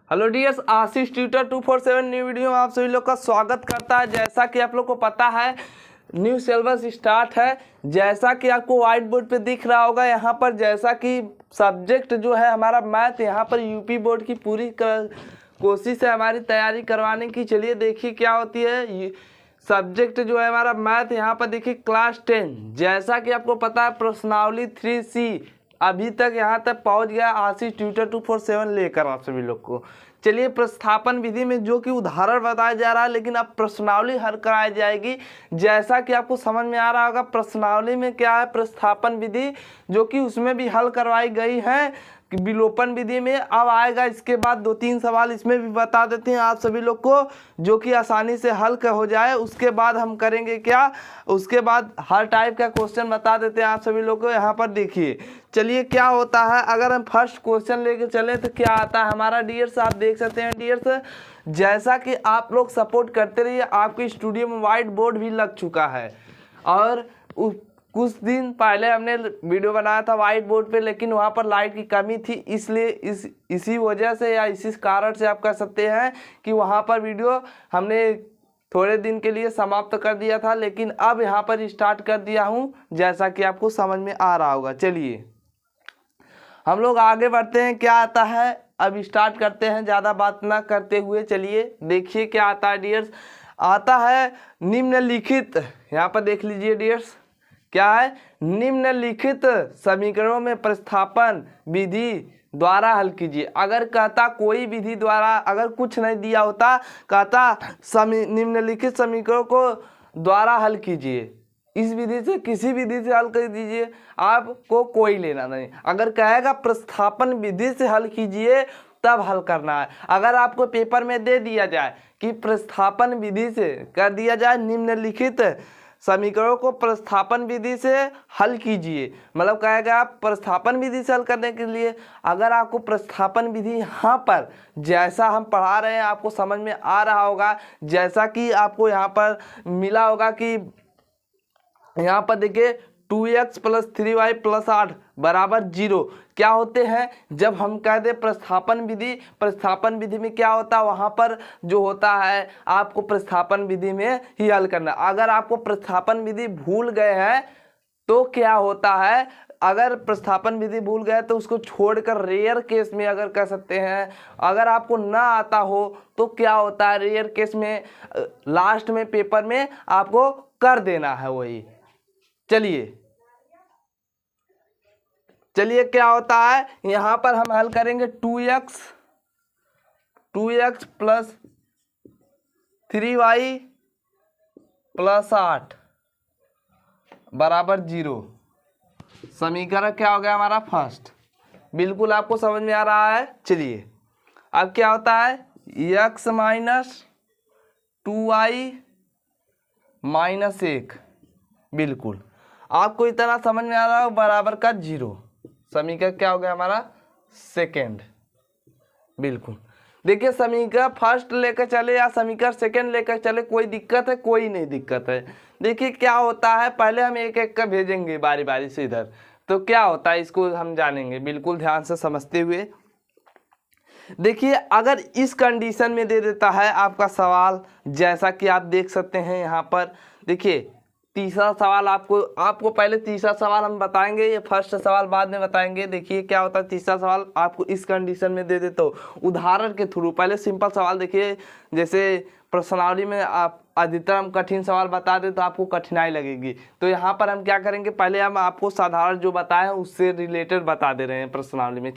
Hello dears, आशीष tutor 247 new video में आप सभी लोग का स्वागत करता है। जैसा कि आप लोग को पता है न्यू सिलेबस स्टार्ट है। जैसा कि आपको व्हाइट बोर्ड पे दिख रहा होगा यहाँ पर, जैसा कि सब्जेक्ट जो है हमारा मैथ, यहाँ पर यूपी बोर्ड की पूरी कोशिश है हमारी तैयारी करवाने की। चलिए देखिए क्या होती है। सब्जेक्ट जो है हमारा मैथ, यहाँ पर देखिए क्लास 10। जैसा कि आपको पता है प्रश्नावली 3C अभी तक यहाँ तक पहुँच गया आशीष ट्यूटर 247 लेकर आप सभी लोग को। चलिए प्रतिस्थापन विधि में जो कि उदाहरण बताया जा रहा है, लेकिन अब प्रश्नावली हल कराई जाएगी। जैसा कि आपको समझ में आ रहा होगा प्रश्नावली में क्या है, प्रतिस्थापन विधि जो कि उसमें भी हल करवाई गई है विलोपन विधि में। अब आएगा इसके बाद 2-3 सवाल इसमें भी बता देते हैं आप सभी लोग को, जो कि आसानी से हल हो जाए। उसके बाद हम करेंगे क्या, उसके बाद हर टाइप का क्वेश्चन बता देते हैं आप सभी लोग को। यहाँ पर देखिए चलिए क्या होता है। अगर हम फर्स्ट क्वेश्चन लेके चले तो क्या आता है हमारा डियर्स, आप देख सकते हैं डियर्स। जैसा कि आप लोग सपोर्ट करते रहिए, आपके स्टूडियो में व्हाइट बोर्ड भी लग चुका है और कुछ दिन पहले हमने वीडियो बनाया था वाइट बोर्ड पे, लेकिन वहाँ पर लाइट की कमी थी, इसलिए इसी वजह से या इसी कारण से आप कह सकते हैं कि वहाँ पर वीडियो हमने थोड़े दिन के लिए समाप्त कर दिया था, लेकिन अब यहाँ पर स्टार्ट कर दिया हूँ, जैसा कि आपको समझ में आ रहा होगा। चलिए हम लोग आगे बढ़ते हैं। क्या आता है अब स्टार्ट करते हैं ज़्यादा बात ना करते हुए। चलिए देखिए क्या आता है डियर्स। आता है निम्नलिखित, यहाँ पर देख लीजिए डियर्स क्या है, निम्नलिखित समीकरणों में प्रतिस्थापन विधि द्वारा हल कीजिए। अगर कहता कोई विधि द्वारा, अगर कुछ नहीं दिया होता, कहता निम्नलिखित समीकरणों को द्वारा हल कीजिए, इस विधि से किसी विधि से हल कर दीजिए, आपको कोई लेना नहीं। अगर कहेगा प्रतिस्थापन विधि से हल कीजिए तब हल करना है। अगर आपको पेपर में दे दिया जाए कि प्रतिस्थापन विधि से कर दिया जाए, निम्नलिखित समीकरणों को प्रतिस्थापन विधि से हल कीजिए, मतलब कहेगा आप प्रतिस्थापन विधि से हल करने के लिए। अगर आपको प्रतिस्थापन विधि यहाँ पर जैसा हम पढ़ा रहे हैं आपको समझ में आ रहा होगा, जैसा कि आपको यहाँ पर मिला होगा कि यहाँ पर देखिए 2x + 3y + 8 = 0 क्या होते हैं। जब हम कह दें प्रतिस्थापन विधि, प्रतिस्थापन विधि में क्या होता है, वहाँ पर जो होता है आपको प्रतिस्थापन विधि में ही हल करना। अगर आपको प्रतिस्थापन विधि भूल गए हैं तो क्या होता है, अगर प्रतिस्थापन विधि भूल गए तो उसको छोड़कर रेयर केस में अगर कह सकते हैं, अगर आपको ना आता हो तो क्या होता है रेयर केस में लास्ट में पेपर में आपको कर देना है वही। चलिए क्या होता है यहाँ पर हम हल करेंगे 2x + 3y + 8 = 0। समीकरण क्या हो गया हमारा फर्स्ट, बिल्कुल आपको समझ में आ रहा है। चलिए अब क्या होता है x - 2y - 1, बिल्कुल आपको इतना समझ में आ रहा है, बराबर का 0। समीकरण क्या हो गया हमारा सेकेंड। बिल्कुल देखिए समीकरण फर्स्ट लेकर चले या समीकरण सेकेंड लेकर चले, कोई दिक्कत है, कोई नहीं दिक्कत है। देखिए क्या होता है, पहले हम एक एक का भेजेंगे बारी बारी से इधर, तो क्या होता है इसको हम जानेंगे, बिल्कुल ध्यान से समझते हुए। देखिए अगर इस कंडीशन में दे देता है आपका सवाल, जैसा कि आप देख सकते हैं यहाँ पर देखिए तीसरा सवाल आपको पहले तीसरा सवाल हम बताएंगे, ये फर्स्ट सवाल बाद में बताएंगे। देखिए क्या होता है तीसरा सवाल आपको इस कंडीशन में दे दे तो उदाहरण के थ्रू, पहले सिंपल सवाल देखिए, जैसे प्रश्नावली में आप अधिकतम कठिन सवाल बता दे तो आपको कठिनाई लगेगी, तो यहाँ पर हम क्या करेंगे, पहले हम आपको साधारण जो बताए उससे रिलेटेड बता दे रहे हैं प्रश्नावली में।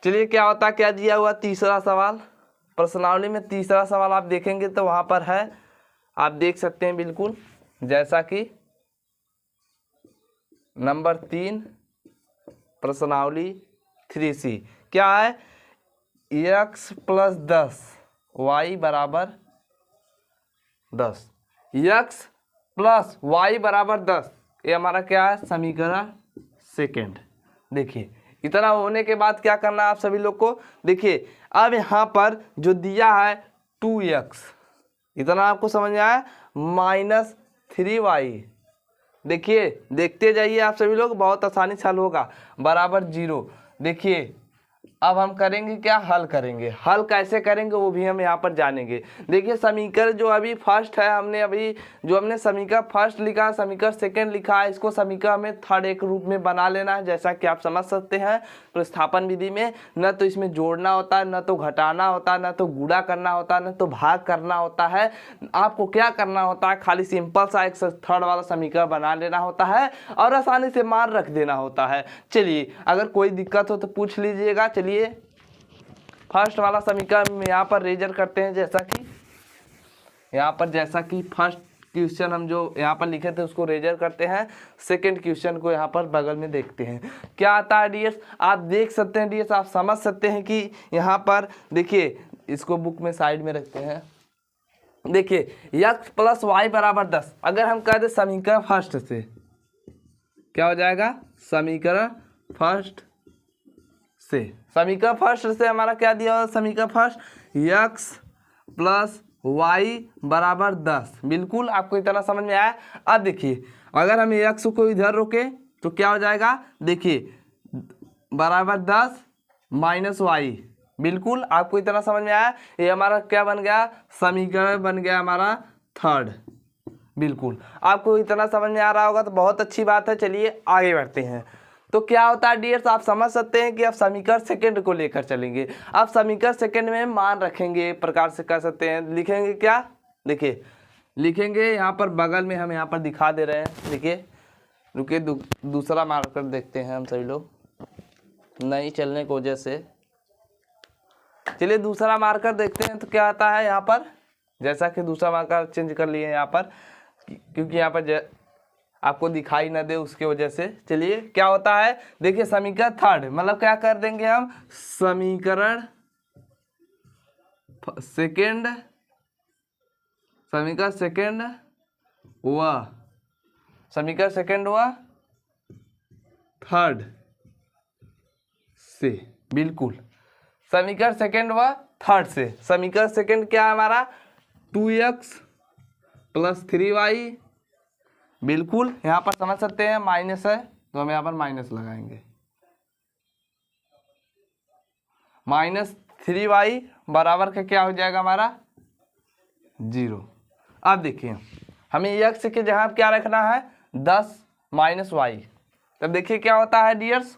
चलिए क्या होता है, क्या दिया हुआ तीसरा सवाल प्रश्नावली में। तीसरा सवाल आप देखेंगे तो वहाँ पर है, आप देख सकते हैं बिल्कुल, जैसा कि नंबर 3 प्रश्नावली 3C क्या है, x + 10 y = 10, x + y = 10, ये हमारा क्या है समीकरण सेकेंड। देखिए इतना होने के बाद क्या करना है आप सभी लोग को, देखिए अब यहाँ पर जो दिया है 2x, इतना आपको समझ में आया, -3y, देखिए देखते जाइए आप सभी लोग, बहुत आसानी से हल होगा, = 0। देखिए अब हम करेंगे क्या, हल करेंगे। हल कैसे करेंगे वो भी हम यहाँ पर जानेंगे। देखिए समीकरण जो अभी फर्स्ट है, हमने समीकरण फर्स्ट लिखा, समीकरण सेकंड लिखा है, इसको समीकरण हमें थर्ड एक रूप में बना लेना है। जैसा कि आप समझ सकते हैं प्रतिस्थापन विधि में न तो इसमें जोड़ना होता है, न तो घटाना होता है, न तो गुणा करना होता है, न तो भाग करना होता है। आपको क्या करना होता है, खाली सिंपल सा एक थर्ड वाला समीकरण बना लेना होता है और आसानी से मान रख देना होता है। चलिए अगर कोई दिक्कत हो तो पूछ लीजिएगा। चलिए फर्स्ट वाला समीकरण यहाँ पर रेजर करते हैं। जैसा कि फर्स्ट क्वेश्चन हम जो यहाँ पर लिखे थे उसको रेजर करते हैं। सेकंड क्वेश्चन को यहाँ पर बगल में देखते हैं क्या आता है डियर्स। आप देख सकते हैं डियर्स, आप समझ सकते हैं कि यहाँ पर देखिए, इसको बुक में साइड में रखते हैं। देखिए x + y = 10, अगर हम कह दें समीकरण फर्स्ट से, क्या हो जाएगा, समीकरण फर्स्ट से हमारा क्या दिया हुआ, समीकरण फर्स्ट x + y = 10। बिल्कुल आपको इतना समझ में आया। अब देखिए अगर हम x को इधर रोके तो क्या हो जाएगा, देखिए बराबर 10 - y। बिल्कुल आपको इतना समझ में आया। ये हमारा क्या बन गया, समीकरण बन गया हमारा थर्ड। बिल्कुल आपको इतना समझ में आ रहा होगा तो बहुत अच्छी बात है। चलिए आगे बढ़ते हैं। तो क्या होता है डियर्स, आप समझ सकते हैं कि आप समीकरण सेकंड को लेकर चलेंगे। आप समीकरण सेकंड में मान रखेंगे, प्रकार से कर सकते हैं। लिखेंगे क्या, देखिए लिखेंगे यहाँ पर बगल में, हम यहाँ पर दिखा दे रहे हैं। देखिए रुकिए, दूसरा मार्कर देखते हैं हम सभी लोग, नहीं चलने की वजह से। चलिए दूसरा मार्कर देखते हैं तो क्या आता है यहाँ पर। जैसा कि दूसरा मार्कर चेंज कर लिए यहाँ पर, क्योंकि यहाँ पर आपको दिखाई न दे उसके वजह से। चलिए क्या होता है, देखिए समीकरण थर्ड मतलब क्या कर देंगे हम, समीकरण सेकंड व थर्ड से। बिल्कुल समीकरण सेकंड व थर्ड से। समीकरण सेकंड क्या है हमारा, 2x + 3y। बिल्कुल यहाँ पर समझ सकते हैं माइनस है तो हम यहाँ पर माइनस लगाएंगे, -3y बराबर का क्या हो जाएगा हमारा 0। अब देखिए हमें x के जहाँ क्या रखना है, 10 - y। तब देखिए क्या होता है डियर्स,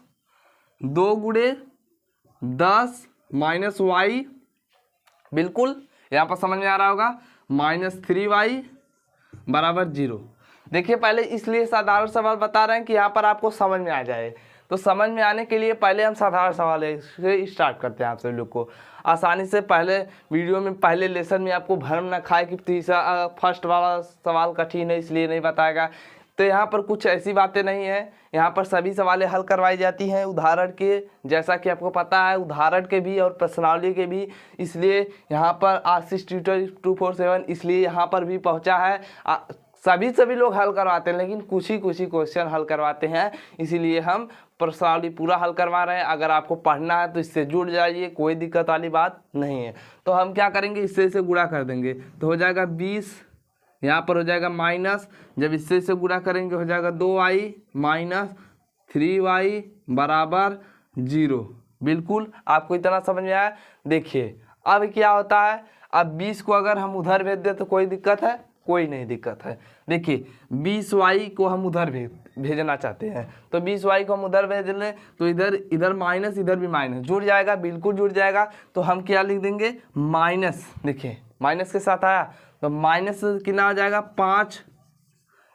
2 × 10 - y। बिल्कुल यहाँ पर समझ में आ रहा होगा, -3y = 0। देखिए पहले इसलिए साधारण सवाल बता रहे हैं कि यहाँ पर आपको समझ में आ जाए। तो समझ में आने के लिए पहले हम साधारण सवाल से स्टार्ट करते हैं। आप सभी लोग को आसानी से पहले वीडियो में, पहले लेसन में आपको भ्रम न खाए कि तीसरा फर्स्ट वाला सवाल कठिन है इसलिए नहीं बताएगा। तो यहाँ पर कुछ ऐसी बातें नहीं है, यहाँ पर सभी सवालें हल करवाई जाती हैं उदाहरण के, जैसा कि आपको पता है उदाहरण के भी और प्रश्नावली के भी। इसलिए यहाँ पर आशीष ट्यूटर 247 इसलिए यहाँ पर भी पहुँचा है। सभी लोग हल करवाते हैं, लेकिन कुछ ही क्वेश्चन हल करवाते हैं, इसीलिए हम प्रश्नावली पूरा हल करवा रहे हैं। अगर आपको पढ़ना है तो इससे जुड़ जाइए, कोई दिक्कत वाली बात नहीं है। तो हम क्या करेंगे, इससे गुणा कर देंगे तो हो जाएगा 20, यहाँ पर हो जाएगा माइनस, जब इससे गुणा करेंगे हो जाएगा 2y - 3y = 0। बिल्कुल आपको इतना समझ में आया। देखिए अब क्या होता है, अब 20 को अगर हम उधर भेज दें तो कोई दिक्कत है, कोई नहीं दिक्कत है। देखिए 20y को हम उधर भेजना चाहते हैं तो 20y को हम उधर भेज लें तो इधर माइनस, इधर भी माइनस जुड़ जाएगा, बिल्कुल जुड़ जाएगा। तो हम क्या लिख देंगे, माइनस। देखिए माइनस के साथ आया तो माइनस कितना हो जाएगा, 5।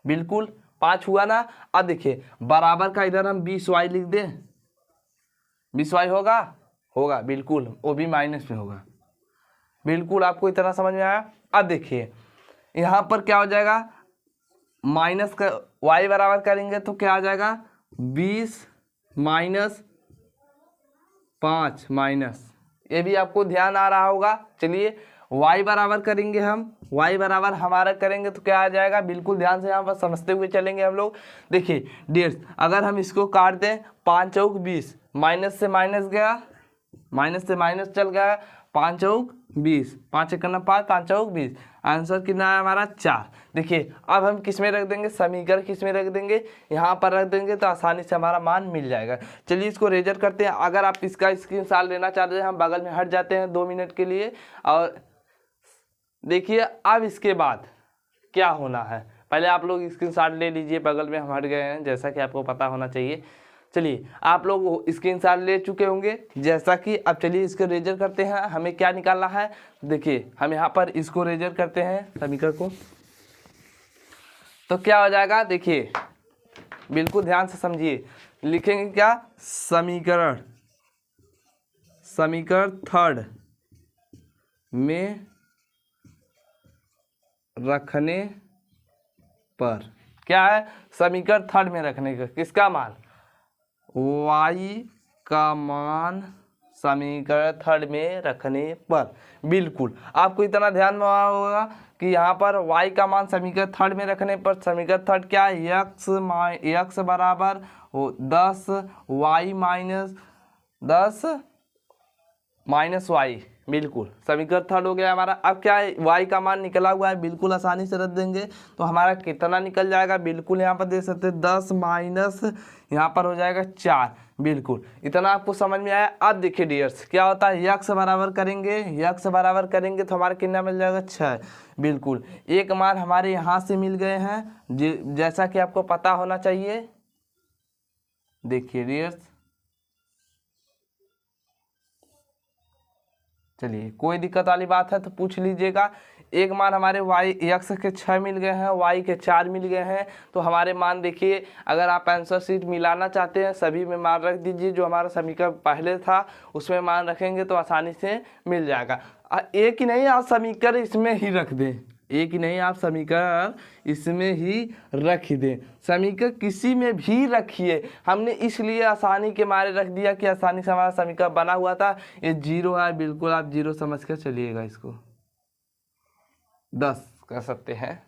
बिल्कुल 5 हुआ ना। अब देखिए बराबर का इधर हम 20y लिख दें, 20y होगा बिल्कुल, वो भी माइनस में होगा। बिल्कुल आपको इतना समझ में आया। अब देखिए यहाँ पर क्या हो जाएगा, माइनस का y बराबर करेंगे तो क्या आ जाएगा, 20 - 5 माइनस, ये भी आपको ध्यान आ रहा होगा। चलिए y बराबर करेंगे हम, y बराबर हमारा करेंगे तो क्या आ जाएगा, बिल्कुल ध्यान से यहाँ पर समझते हुए चलेंगे हम लोग। देखिए डियर्स अगर हम इसको काट दें, 5 × 20, माइनस से माइनस गया, माइनस से माइनस चल गया, 5 चौक 20, 5 एकम 5, 5 चौक 20, आंसर कितना है हमारा 4। देखिए अब हम किस में रख देंगे, समीकरण किस में रख देंगे, यहाँ पर रख देंगे तो आसानी से हमारा मान मिल जाएगा। चलिए इसको रेजर करते हैं। अगर आप इसका स्क्रीनशॉट लेना चाहते हैं हम बगल में हट जाते हैं 2 मिनट के लिए। और देखिए अब इसके बाद क्या होना है, पहले आप लोग स्क्रीनशॉट ले लीजिए, बगल में हम हट गए हैं जैसा कि आपको पता होना चाहिए। चलिए आप लोग स्क्रीनशॉट ले चुके होंगे जैसा कि, अब चलिए इसको रेजर करते हैं। हमें क्या निकालना है, देखिए हम यहाँ पर इसको रेजर करते हैं समीकरण को, तो क्या हो जाएगा, देखिए बिल्कुल ध्यान से समझिए। लिखेंगे क्या, समीकरण थर्ड में रखने पर, क्या है, समीकरण थर्ड में रखने का किसका मान, y का मान समीकरण थर्ड में रखने पर। बिल्कुल आपको इतना ध्यान में होगा कि यहाँ पर y का मान समीकरण थर्ड में रखने पर, समीकरण थर्ड क्या है, x बराबर 10 y माइनस y। बिल्कुल समीकरण थर्ड हो गया हमारा। अब क्या है, y का मान निकला हुआ है, बिल्कुल आसानी से रख देंगे तो हमारा कितना निकल जाएगा, बिल्कुल यहाँ पर देख सकते हैं 10 माइनस यहाँ पर हो जाएगा 4। बिल्कुल इतना आपको समझ में आया। अब देखिए डियर्स क्या होता है, x बराबर करेंगे तो हमारा कितना मिल जाएगा 6। बिल्कुल एक मान हमारे यहाँ से मिल गए हैं जैसा कि आपको पता होना चाहिए। देखिए डियर्स, चलिए कोई दिक्कत वाली बात है तो पूछ लीजिएगा। एक मान हमारे x के 6 मिल गए हैं, y के 4 मिल गए हैं, तो हमारे मान देखिए, अगर आप आंसर शीट मिलाना चाहते हैं सभी में मान रख दीजिए। जो हमारा समीकरण पहले था उसमें मान रखेंगे तो आसानी से मिल जाएगा। एक ही नहीं, आप समीकरण इसमें ही रख दें, एक ही नहीं आप समीकरण इसमें ही रख दें, समीकरण किसी में भी रखिए। हमने इसलिए आसानी के मारे रख दिया कि आसानी से हमारा समीकरण बना हुआ था। ये 0 है, बिल्कुल आप 0 समझ कर चलिएगा, इसको 10 कर सकते हैं,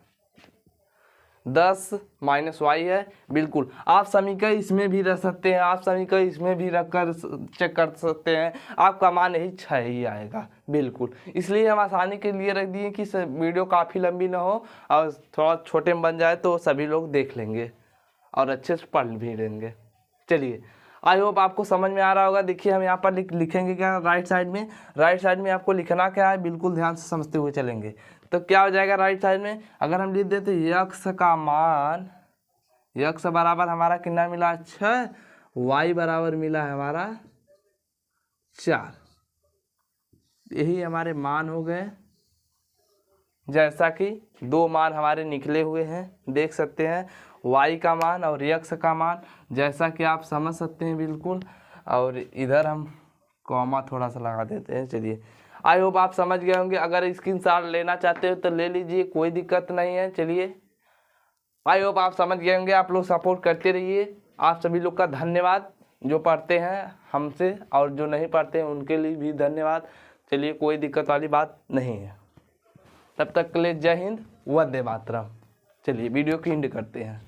10 माइनस y है। बिल्कुल आप समीकरण इसमें भी रख सकते हैं, आप समीकरण इसमें भी रख कर चेक कर सकते हैं, आपका मान यही 6 ही आएगा। बिल्कुल इसलिए हम आसानी के लिए रख दिए कि वीडियो काफ़ी लंबी ना हो और थोड़ा छोटे में बन जाए तो सभी लोग देख लेंगे और अच्छे से पढ़ भी लेंगे। चलिए आई होप आपको समझ में आ रहा होगा। देखिए हम यहाँ पर लिखेंगे क्या, राइट साइड में आपको लिखना क्या है, बिल्कुल ध्यान से समझते हुए चलेंगे। तो क्या हो जाएगा राइट साइड में, अगर हम लिख देते x का मान, x बराबर हमारा कितना मिला 6, y बराबर मिला है हमारा 4, यही हमारे मान हो गए। जैसा कि 2 मान हमारे निकले हुए हैं, देख सकते हैं y का मान और x का मान, जैसा कि आप समझ सकते हैं बिल्कुल। और इधर हम कॉमा थोड़ा सा लगा देते हैं। चलिए आई होप आप समझ गए होंगे। अगर स्क्रीनशॉट लेना चाहते हो तो ले लीजिए, कोई दिक्कत नहीं है। चलिए आई होप आप समझ गए होंगे। आप लोग सपोर्ट करते रहिए। आप सभी लोग का धन्यवाद, जो पढ़ते हैं हमसे और जो नहीं पढ़ते हैं उनके लिए भी धन्यवाद। चलिए कोई दिक्कत वाली बात नहीं है। तब तक के लिए जय हिंद, वंदे मातरम। चलिए वीडियो की एंड करते हैं।